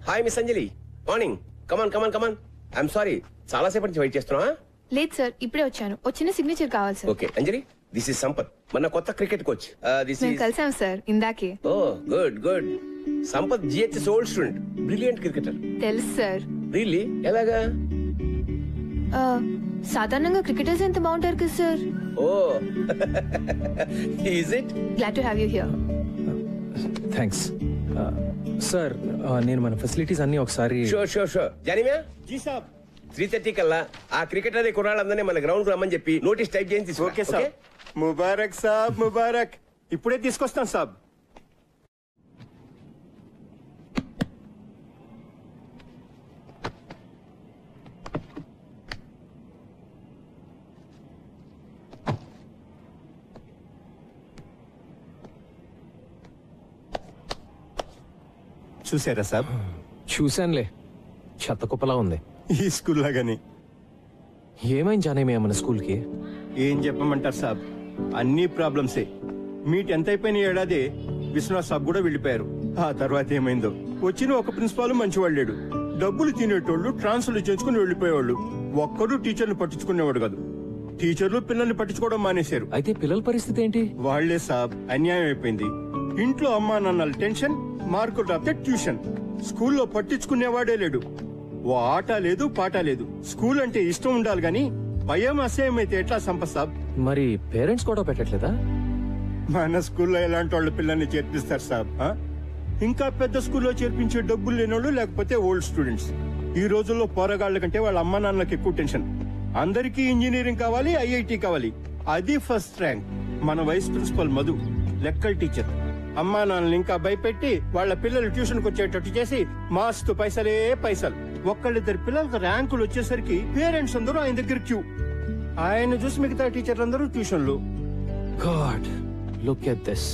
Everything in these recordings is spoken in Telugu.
Hi miss Anjali, morning. Come on come on come on. I'm sorry, చాలా సేపటి నుంచి వెయిట్ చేస్తున్నా. లేదు సార్, ఇప్పుడే వచ్చాను. వచ్చిన సిగ్నేచర్ కావాలి sir. Okay Anjali, this is Sampath, మన కొత్త క్రికెట్ కోచ్. మేము కలిసాం సార్ ఇందాకే. Oh good good. Sampath GHS old student, brilliant cricketer. తెలుసు సార్. రియల్లీ? ఎలాగా? సాధారణంగా క్రికెటర్స్ ఎంత బాగుంటారు కదా sir. Oh is it? Glad to have you here. Thanks sir. నేను మన ఫెసిలిటీస్ అన్ని ఒకసారి. Sure sure sure. Janiva ji సాబ్, 3:30 కల్లా ఆ క్రికెటర్ అదే కుర్రాళ్ళందరినీ మన గ్రౌండ్ కు రమ్మని చెప్పి నోటీస్ టైప్ చేసి తీసుకో. Okay sir. ముబారక్ సాబ్, ముబారక్. ఇప్పుడే తీసుకొస్తాను సాబ్. చూసారా సాబ్? చూశానులే, చెత్త కుప్పలా ఉంది. ఈ స్కూల్ లాగానే. ఏమైంది జానేమయ్య మన స్కూల్ కి? ఏం చెప్పమంటారు సాబ్, అన్ని ప్రాబ్లమ్సే. మీ 10th అయిపోయిన ఏడాది విశ్వనాథ్ సాబ్ కూడా వెళ్ళిపోయారు. ఆ తర్వాత ఏమైందో. వచ్చిన ఒక ప్రిన్సిపాల్ మంచివాడు లేడు. డబ్బులు తినేటోళ్ళు ట్రాన్స్ఫర్లు చేయించుకుని వెళ్ళిపోయేవాళ్ళు. ఒక్కరు టీచర్లు పట్టించుకునేవాడు కాదు. టీచర్లు పిల్లల్ని పట్టించుకోవడం మానేశారు. అయితే పిల్లల పరిస్థితి ఏంటి? వాళ్లే సాబ్, అన్యాయం అయిపోయింది. ఇంట్లో అమ్మా నాన్నల టెన్షన్, మార్కులు రాస్తే ట్యూషన్. స్కూల్లో పట్టించుకునేవాడే లేడు. ఓ ఆట లేదు, పాట లేదు. స్కూల్ అంటే ఇష్టం ఉండాలి గాని భయం అసహ్యం అయితే ఎట్లా సంపత్ సాబ్? మరి పేరెంట్స్ కూడా పెట్టట్లేదా? మన స్కూల్లో ఎలాంటి వాళ్ళు పిల్లల్ని చేర్పిస్తారు సాబ్? ఇంకా పెద్ద స్కూల్లో చేర్పించే డబ్బులు లేనోళ్ళు, లేకపోతే ఓల్డ్ స్టూడెంట్స్. ఈ రోజుల్లో పోరగాళ్ల కంటే వాళ్ళ అమ్మా నాన్నలకు ఎక్కువ టెన్షన్. అందరికీ ఇంజనీరింగ్ కావాలి, ఐఐటి కావాలి. అది ఫస్ట్ ర్యాంక్. మన వైస్ ప్రిన్సిపల్ మధు లెక్కల టీచర్. అమ్మా నాన్నలు ఇంకా భయపెట్టి వాళ్ళ పిల్లలు ట్యూషన్ కు వచ్చేటట్టు చేసి మాస్తు పైసలే పైసలు. ఒక్కళ్ళిద్దరు పిల్లలకు ర్యాంకులు వచ్చేసరికి పేరెంట్స్ అందరూ ఆయన దగ్గర క్యూ. ఆయన చూసి మిగతా టీచర్లందరూ ట్యూషన్లు. God, look at this.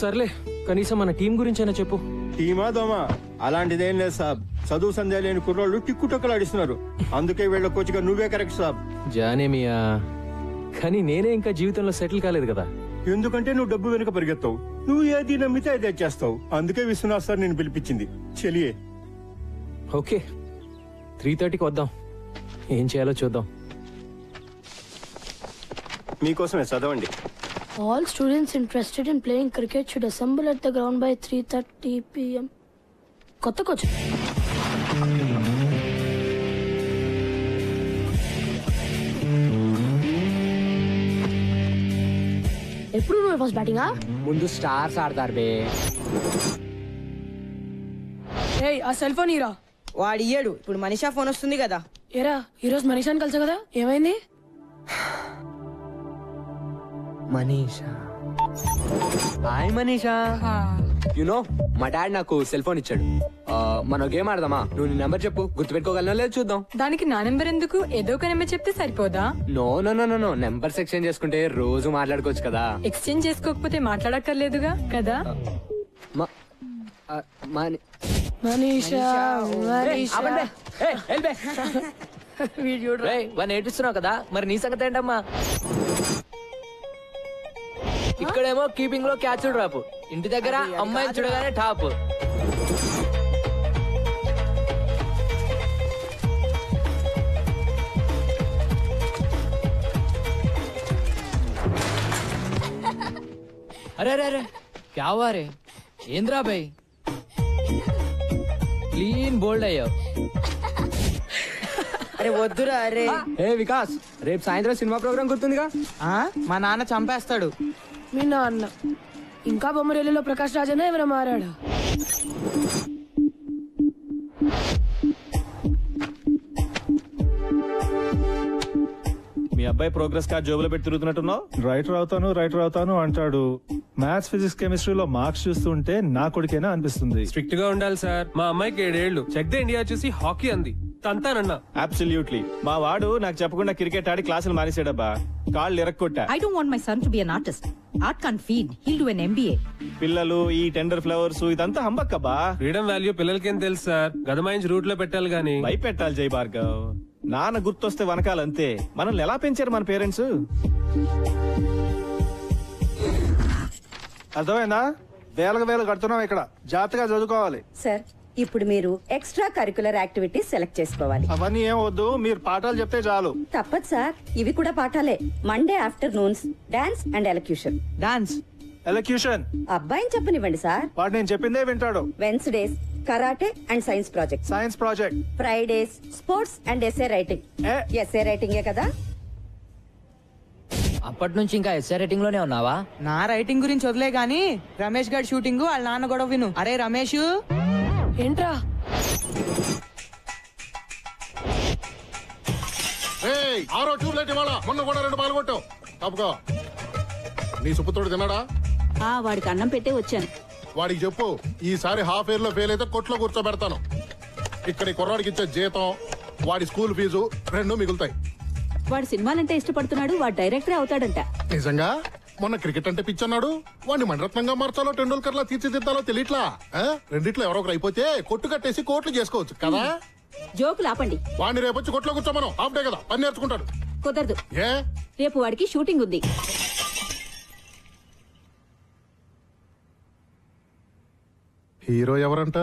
సర్లే, కనీసం మన టీం గురించైనా చెప్పు. టీమా దోమా అలాంటిదేం లేదు సాబ్. చదువు సందేహ లేని కుర్రోళ్ళు టిక్కుటొక్కలాడిస్తున్నారు. అందుకే వీళ్ళ కోచ్గా నువ్వే కరెక్ట్ సాబ్. జానేమియా, కానీ నేనే ఇంకా జీవితంలో సెటిల్ కాలేదు కదా. ఎందుకంటే నువ్వు డబ్బు వెనుక పరిగెత్తావు. నువ్వు ఏది నమ్మితే అదే చేస్తావు. అందుకే విశ్వనాథ్ సార్ నేను పిలిపించింది. చెలియే. ఓకే, 3:30కి వద్దాం. ఏం చేయాలో చూద్దాం. మీకోసమే చదవండి. All students interested in playing cricket should assemble at the ground by 3:30 p.m. కొత్త కోచ్. ఎప్పుడు నువ్వు ఫస్ట్ బ్యాటింగా? ముందు స్టార్స్ ఆడతారు బే. ఏయ్, ఆ సెల్ ఫోన్ ఇరా. వాడు ఇయ్యాడు. ఇప్పుడు మనీషా ఫోన్ వస్తుంది కదా. ఏరా, ఈరోజు మనీషాని కలిసా కదా, ఏమైంది? మనీషా. హాయ్ మనీషా. యునో మా డాడ్ నాకు సెల్ ఫోన్ ఇచ్చాడు. మనం గేమ్ ఆడదామా? నువ్వు నీ నెంబర్ చెప్పు, గుర్తుపెట్టుకోగలనో లేదు చూద్దాం. దానికి నా నెంబర్ ఎందుకు? ఏదో ఒక నెంబర్ చెప్తే సరిపోదా? No no no no, numbers exchange చేసుకుంటే రోజు మాట్లాడుకోవచ్చు కదా. ఎక్స్చేంజ్ చేసుకోకపోతే మాట్లాడక్కర్లేదుగా కదా. మనీషా నేర్పిస్తున్నావు కదా, మరి నీ సంగతి ఏంటమ్మా? ఇక్కడేమో కీపింగ్ లో క్యాచ్ డ్రాప్, ఇంటి దగ్గర అమ్మాయిని చూడగానే టాప్. అరే అరే అరే, క్యా హువా రే? ఏంద్రా భాయ్, క్లీన్ బోల్డ్ అయ్యావు. అరే వద్దురా. అరే ఏ వికాస్, రేపు సాయంత్రం సినిమా ప్రోగ్రామ్ గుర్తుందిగా? మా నాన్న చంపేస్తాడు. మీ నాన్న ఇంకా బొమ్మరేలిలో ప్రకాష్ రాజనే ఎవరైనా మారాడా? మీ అబ్బాయి ప్రోగ్రెస్ కార్డ్ జోబులో పెట్టి తిరుగుతున్నట్టున్నావు. రైటర్ అవుతాను అంటాడు. మ్యాథ్స్, ఫిజిక్స్, కెమిస్ట్రీలో మార్క్స్ చూస్తుంటే నా కొడుకేనా అనిపిస్తుంది. స్ట్రిక్ట్ గా ఉండాలి సార్. మా అమ్మాయికి 7 ఏళ్లు. చెక్ ద ఇండియా చూసి హాకీ అంది, తంతానన్నా. అబ్సల్యూట్లీ. మా వాడు నాకు చెప్పకుండా క్రికెట్ ఆడి క్లాసులు మానేసాడబ్బా. కాళ్ళు ఇరక్కొట్టా. I don't want my son to be an artist. Art can't feed. He'll do an MBA. పిల్లలు ఈ టెండర్ ఫ్లవర్స్ ఇదంతా హంబక్కబ్బా. ఫ్రీడమ్ వాల్యూ పిల్లలకేం తెలుసు సార్. గదమాయించి రూట్ లో పెట్టాలి గానీ. భయపెట్టాలి జై భార్గవ్. నాన్న గుర్తొస్తే వనకాలంతే. మనల్ని ఎలా పెంచారు మన పేరెంట్స్? అర్థమైందా? వేలకు వేలు కడుతున్నాం ఇక్కడ. జాగ్రత్తగా చదువుకోవాలి. సార్, ఇప్పుడు మీరు ఎక్స్ట్రా కరికులర్ యాక్టివిటీస్ సెలెక్ట్ చేసుకోవాలి. అవన్నీ ఏం వద్దు, మీరు పాఠాలు చెప్తే చాలు. తప్పదు సార్, ఇవి కూడా పాఠాలే. Monday afternoons dance and elocution. Dance, elocution అబ్బాయిని చెప్పనివ్వండి సార్. వాడు నేను చెప్పిందే వింటాడు. Wednesdays karate and science project. Science project. Fridays sports and SA writing. SA రైటింగే కదా. అప్పటి నుంచి ఇంకా ఎస్ఆర్ రైటింగ్ లోనే ఉన్నావా? నా రైటింగ్ గురించి వదిలే గాని రమేష్ గారి షూటింగ్ వాళ్ళ నాన్న గొడవ విను. అరే రమేష్, ఏంట్రా? ఆరో ట్యూబ్లైట్ ఇవాళ, మొన్న కూడా 2 పాలు కొట్టావు. తప్పుకో. నీ సుపుత్రుడు తిన్నాడా? వాడికి అన్నం పెట్టే వచ్చాను. వాడికి చెప్పు, ఈసారి హాఫ్ ఇయర్ లో ఫెయిల్ అయితే కొట్లో కూర్చోబెడతాను. ఇక్కడి కుర్రాడికి ఇచ్చే జీతం, వాడి స్కూల్ ఫీజు 2 మిగులుతాయి. వాడు సినిమాలంటే ఇష్టపడుతున్నాడు, వాడు డైరెక్టరే అవుతాడంట. నిజంగా? మొన్న క్రికెట్ అంటే పిచ్చన్నాడు. వాడిని మణరత్నంగా మార్చాలో టెండూల్కర్ లా తీర్చిదిద్దాలో తెలియట్లా. రెండిట్లో ఎవరో ఒకరు అయిపోతే కొట్టు కట్టేసి కోట్లు చేసుకోవచ్చు కదా. జోకులు ఆపండి. వాడిని రేపు వచ్చి కొట్లో కూర్చోమను. హాఫ్ డే కదా, పని నేర్చుకుంటాడు. కుదరదు, ఏ రేపు వాడికి షూటింగ్ ఉంది. హీరో ఎవరంట?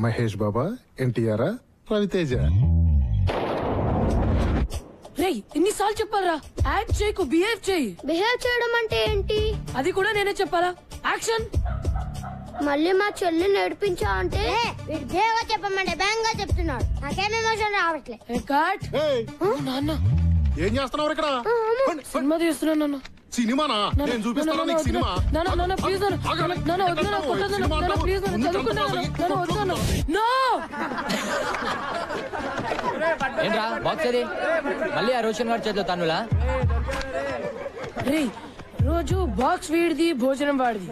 మహేష్ బాబా, ఎన్టీఆర్, రవితేజ. రేయ్, ఎన్నిసార్లు చెప్పాలరా? యాక్ట్ చేయకు, బిహేవ్ చేయి. బిహేవ్ చేయడం అంటే ఏంటి? అది కూడా నేనే చెప్పాలా? యాక్షన్. మళ్ళీ మా చెల్లి నడిపించా అంటే బిహేవ్ చెప్పమంటే బ్యాంగ్ గా చెప్తున్నాడు. నాకేం ఎమోషన్ రావట్లే. కట్. నాన్న ఏం చేస్తున్నావు ఇక్కడ? సినిమా తీస్తున్నాను నాన్న. సినిమానా? నేను చూపిస్తాను నీకు సినిమా. నాన్న ప్లీజ్ నాన్న వద్దు నాన్న, కొట్టొద్దు నాన్న, ప్లీజ్ నాన్న, చదువుకున్నాను నాన్న, వద్దు నాన్న. నో. ఏంట్రా బాక్స్ అది? మళ్ళీ ఆ రోషన్ గారి చేతిలో తన్నులా? రే, రోజు బాక్స్ వీడిది, భోజనం వాడిది.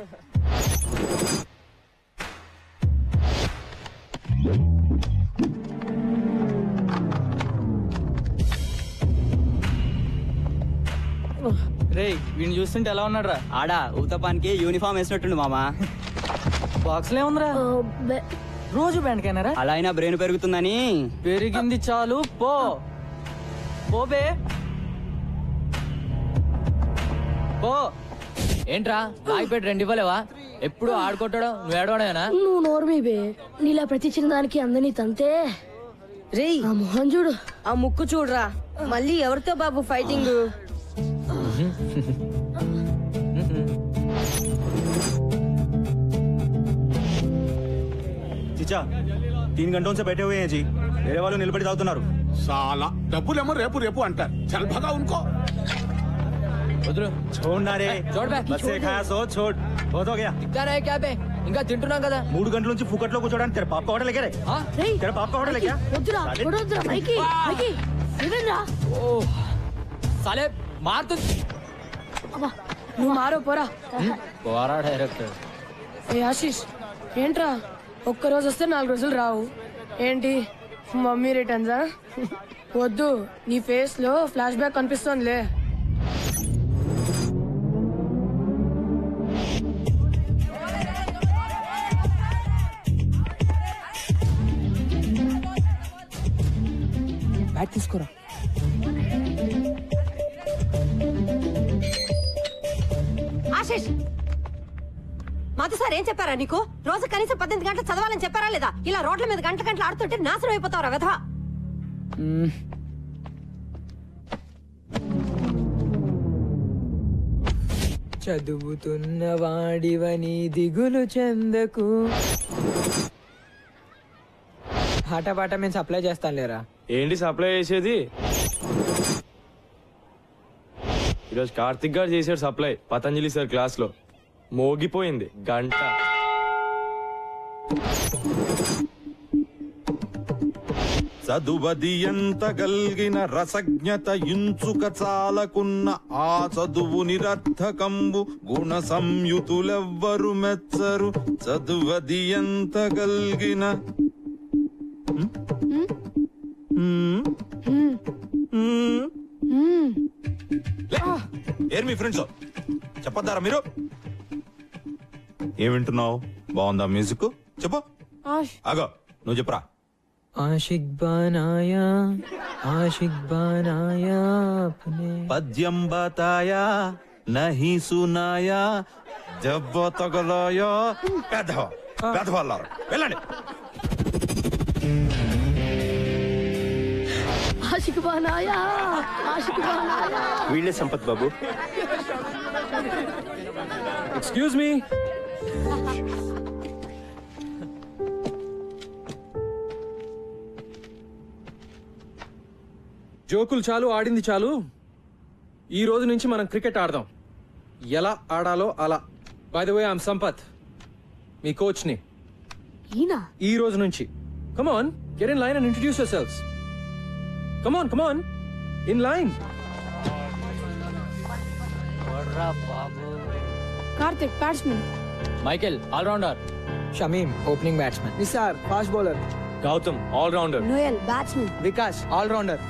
రే వీడిని చూస్తుంటే ఎలా ఉన్నాడు రా? ఆడా ఊతపానికి యూనిఫామ్ వేసినట్టుండు మామా. బాక్స్ లే ఉందిరా. రోజు బ్యాండ్కైనారా? అలా అయినా బ్రెయిన్ పెరుగుతుందని. పెరిగింది చాలు, పో పోబే పో. ఏంట్రా లాగిపెట్టి 2 ఇవ్వలేవా? ఎప్పుడు ఆడుకుంటాడో నువ్వు ఏడవడమేనా? నువ్వు నోర్మీ బే. నీలా ప్రతి చిన్న దానికి అందని తంతే. రే ఆ మొహం చూడు, ఆ ముక్కు చూడరా. మళ్ళీ ఎవరితో బాబు ఫైటింగ్? చిచా 3 घंटों से बैठे हुए हैं जी. मेरे वालों నిలబడి తాగుతున్నారు. साला డబ్బులేమో రేపు రేపు అంటారు. చల్ భగా ఉनको. వదులు. छोड़ना रे. छोड़ बे. बस से खाया सो छोड़. बहुत हो गया. दिखता रहे क्या बे? ఇంకా తింటున్నాం కదా. 3 గంటల నుంచి ఫుకట్లో కూర్చోడానికి तेरे बाप का होटल है क्या रे? तेरे बाप का होटल है क्या? వద్దురా వద్దురా మైకి మైకి ఇదేనా? ఓ సాలే మారుతు. అబ్బా నువ్వు మారో పోరా. పోరా డైరెక్టర్. ఏ ఆశీష్, ఏంట్రా ఒక్కరోజు వస్తే 4 రోజులు రావు ఏంటి? మమ్మీ రిటర్న్సా? వద్దు, నీ ఫేస్ లో ఫ్లాష్ బ్యాక్ కనిపిస్తోందిలే. బ్యాట్ తీసుకోరా. ఆశీష్, మాతో సార్ ఏం చెప్పారా నీకు? రోజు కనీసం 18 గంటలు చదవాలని చెప్పారా లేదా? ఇలా రోడ్ల మీద గంటలు ఆడుతుంటే నాశనం అయిపోతావురా వెధవా. చదువుతున్న వాడివని దిగులు చెందకు. పాట పాట మేము సప్లై చేస్తాను లేరా. ఏంటి సప్లై చేసేది? ఈరోజు కార్తిక్ గారు చేశాడు సప్లై పతంజలి సార్ క్లాస్ లో. మోగిపోయింది గంట. చదువది ఎంత గల్గిన రసజ్ఞత ఇంచుక చాలకున్న ఆ చదువు నిరర్థకంబు గుణ సంయుతులెవ్వరు మెచ్చరు. చదువది ఎంత గల్గిన ఏర్ మీ ఫ్రెండ్స్ చెప్పొద్దారా మీరు? ఏం వింటున్నావు? బాగుందా మ్యూజిక్? చెప్పు. ఆగో నువ్వు చెప్పరా. ఆషిక్ బనాయా ఆషిక్ బనాయా పద్యం బతాయా నహి సునాయా దెబ్బ తగలాయా. పెద్దవాళ్ళారు వెళ్ళండి. ఆషిక్ బానాయా ఆషిక్ బానాయా. వీళ్ళే సంపత్ బాబు. Excuse me. జోకులు చాలు, ఆడింది చాలు. ఈ రోజు నుంచి మనం క్రికెట్ ఆడదాం. ఎలా ఆడాలో అలా. By the way I'm Sampath, మీ కోచ్ ని. ఈ రోజు నుంచి come on, get in line and introduce yourselves. Come on, come on, in line. Karthik batsmen. Michael all-rounder. Shamim opening batsmen. Nisar fast bowler. Gautam all-rounder. Noel batsmen. Vikas all-rounder.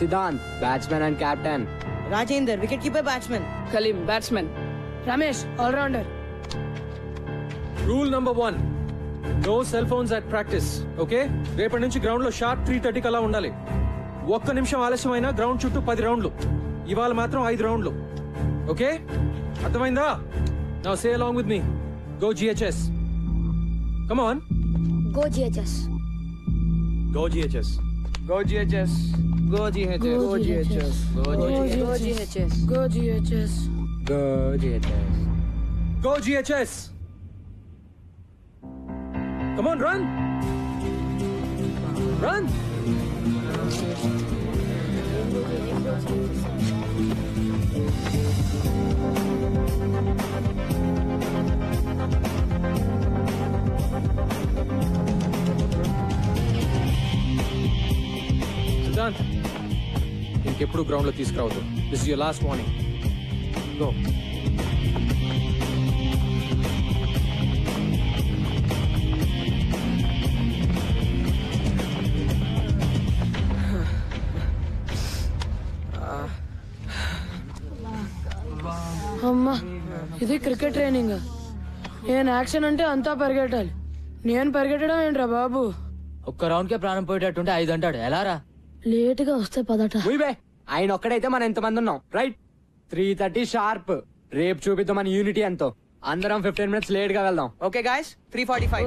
Siddhant batsmen and captain. Rajender wicket keeper batsmen. Kaleem batsmen. Ramesh all-rounder. Rule number 1, no cell phones at practice. Okay, రేపటి నుంచి గ్రౌండ్ లో షార్ప్ 3:30 అలా ఉండాలి. ఒక్క నిమిషం ఆలస్యమైనా గ్రౌండ్ చుట్టూ 10 రౌండ్లు. ఇవాళ మాత్రం 5 రౌండ్లు. ఓకే, అర్థమైందా? Now say along with me. Go GHS. Come on. Go GHS. Go GHS. Go GHS. Go GHS. Go GHS. Go GHS. Go GHS. Go GHS. Go GHS. Come on, run. Run. Siddhant, ఇంకెప్పుడు గ్రౌండ్ లో తీసుకురావద్దు. This is your last warning. Go. అమ్మా, ఇది క్రికెట్ ట్రైనింగ్. నేను యాక్షన్ అంటే అంతా పరిగెట్టాలి. నేను పరిగెట్టడం ఏంట్రా బాబు? ఒక్క రౌండ్ కే ప్రాణం పోయేటట్టుంటే 5 అంటాడు. ఎలా రా? లేటుగా వస్తే పదట. ఆయన ఒక్కడైతే మనం ఎంతమంది ఉన్నాం, రైట్? 3:30 షార్ప్. రేపు చూపిద్దాం మన యూనిటీ ఎంతో. అందరం 15 minutes లేట్ గా వెళ్దాం. Okay guys, 3:45.